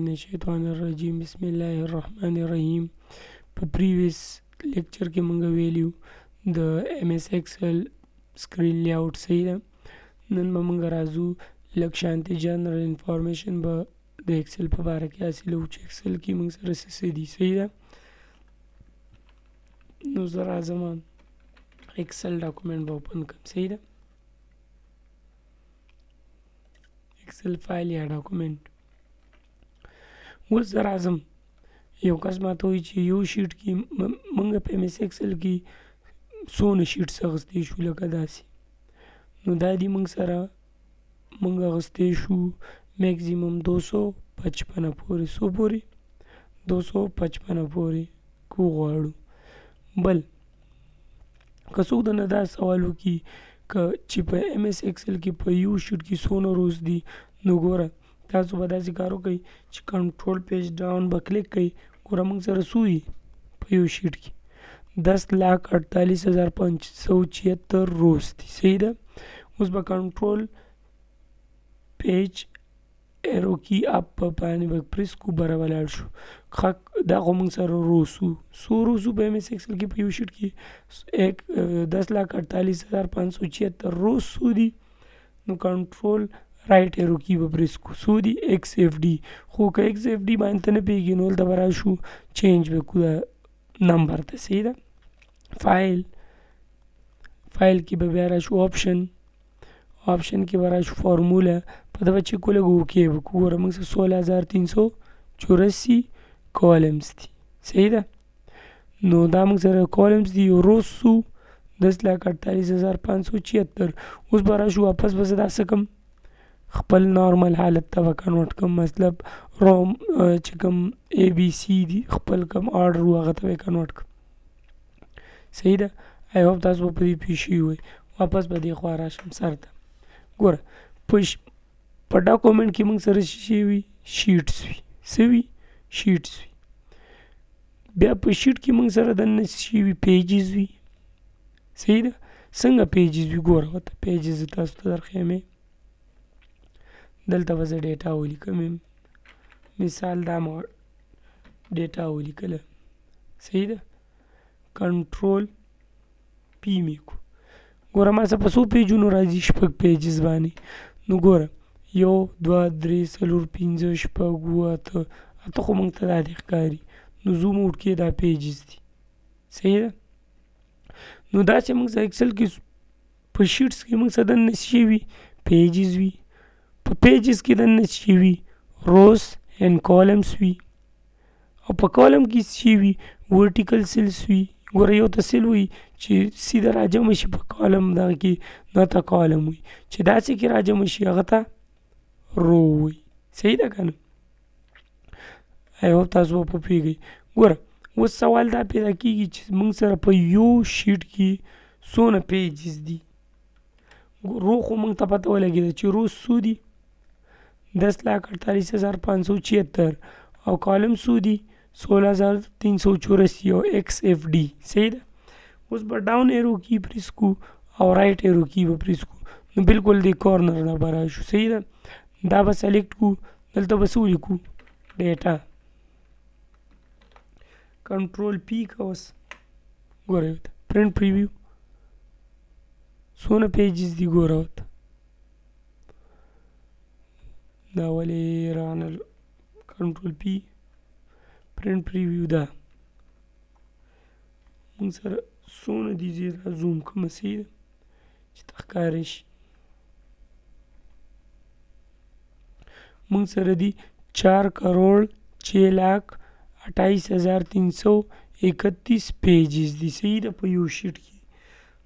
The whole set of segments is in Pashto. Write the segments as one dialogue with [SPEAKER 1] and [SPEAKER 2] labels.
[SPEAKER 1] من الشیطان الرجیم بسم الله الرحمن الرحیم. په پریویس لیکچر کې مونږ ویلیو د ایم ایس ایکسل سکرین لیاوټ صحیح ده. نن به مونږ راځو لږ شانتي جنرال انفارمیشن به د ایکسل په باره کې حاصلو چې ایکسل کې مونږ سره څه دي صحیح ده. نو زه راځم ایکسل ډاکومنټ به اوپن کړم صحیح ده. ایکسل فایل یا ډاکومنټ اوس زه راځم یو کس ماته وایي چې یو شیټ کې موږ په ایم ایس ایکسل کې څونه شیټس اخیستی شو لکه داسې. نو دا دي موږ سره موږ اخیستی شو میکزیمم 255 پورې څو پورې 255 پورې کو غواړو. بل که څوک درنه دا سوال وکړي که چې په ایم ایس ایکسل کې په یو شیټ کې څونه روز دي نو ګوره تاسو به داسې کار وکړئ چې کنټرول پیج ډاون به کلیک کړئ. ګوره موږ سره څو دي په یو شیټ کې 10,48,576 روز دي صحیح ده. اوس به کنټرول پیج ایرو کی اپ باندې به پریس کو بره ولاړ شو. دا خو موږ سره روسو څو روسو په ایم ایس ایکسل کې په یو شیټ کې 10,48,576 روسو دي. نو کنټرول رائټ ایرو کی به پریس کو څو دي ایکس ایف ډي. خو که ایکس ایف ډي باندې ته نه پوهېږي نو دلته به راشو چینج به کړو دا نمبر ته صحیح ده. فایل کې به بیا راشو آپشن کې به راشو فارموله په ده به چک ولګو اوکې به کړو. ګوره موږ سره 16,384 کالمز دي صحیح ده. نو دا موږ سره کالمز دي روز څو 10,48,576. اوس به راشو واپس به زه دا څه کړم خپل نارمل حالت ته به کنورټ کړم. مطلب روم چې کوم اے بی سی دي خپل کوم آرډر و هغه ته به یې کنورټ کړم صحیح ده. آی هوپ تاسو به په دې پوه شوي وئ. واپس به دې خوا راشم سر ته. ګوره په ډاکومنټ کې موږ سره څه وي شیټس وي څه وي شیټس وي. بیا په شیټ کې موږ سره دننه څه وي پیجز وي صحیح ده. څنګه پیجز وي ګوره ورته پیجز تاسو ته درښیم. دلته به زه ډیټا ولیکم مثال دا ما ډیټا ولیکله صحیح ده. کنټرول پی مې کو ګوره ما څه په څو پیجونو راځي 6 پیجز باندې. نو ګوره 1 2 3 4 5 6 7 8 خو موږ ته دا دې ښکاري. نو زوم اوټ کې دا پیجز دي صحیح ده. نو دا چې موږ سره ایکسل کې په شیټس کې موږ سره دننه څه وي پیجز وي. په پیجز کې دننه څه وي روز اینډ کالمز وي. او په کالم کې څه وي ورټیکل سیلز وي. ګوره یو ته سیل وي چې سیده راجمع شي په کالم دغه کې نه ته کالم وي چې داسې کې راجمع شي هغه ته رو وي صحیح ده که نه. آی هوپ تاسو به پوهېږئ. ګوره اوس سوال دا پیدا کېږي چې موږ سره په یو شیټ کې څونه پیجز دي. رو خو موږ ته پته ولګېده چې روز څو دي 10,48,576 او کالم څو دي 16,384 او ایکس ایف ډي صحیح ده. اوس به ډاون ایرو کی پریس کو او رائټ ایرو کی به پریس کو نو بالکل دې کارنر نه به راشو صحیح ده. دا به سلیکټ کو دلته به څه ولیکو ډیټا کنټرول پی که اوس ګوره ورته پرنټ پریویو څونه پیجز دي ګوره ورته دا ولې رانه کنټرول پی پرنټ پریویو دا موږ سره څونه دي زه را زوم کړم صحیح ده چې ته ښکاره شي. موږ سره دي 4,06,28,331 پیجز دي صحیح ده په یو شیټ کې.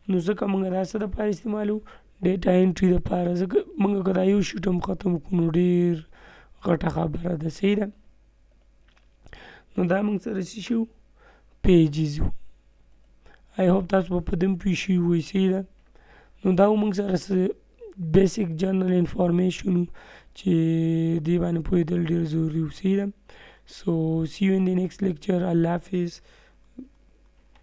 [SPEAKER 1] نو ځکه موږ دا څه دپاره استعمالو ډیټا انټري دپاره. ځکه موږ که دا یو شیټ هم ختم کړو نو ډېر غټه خبره ده صحیح ده. نو دا موږ سره څه شو پیجز وو. آی هوپ تاسو به په دې هم پوه شوي وئ صحیح ده. نو دا موږ سره څه بیسیک جنرال انفارمیشن و چې دې باندې پوهېدل ډېر ضروري و صحیح ده. So see you in the next lecture. Allah Hafiz.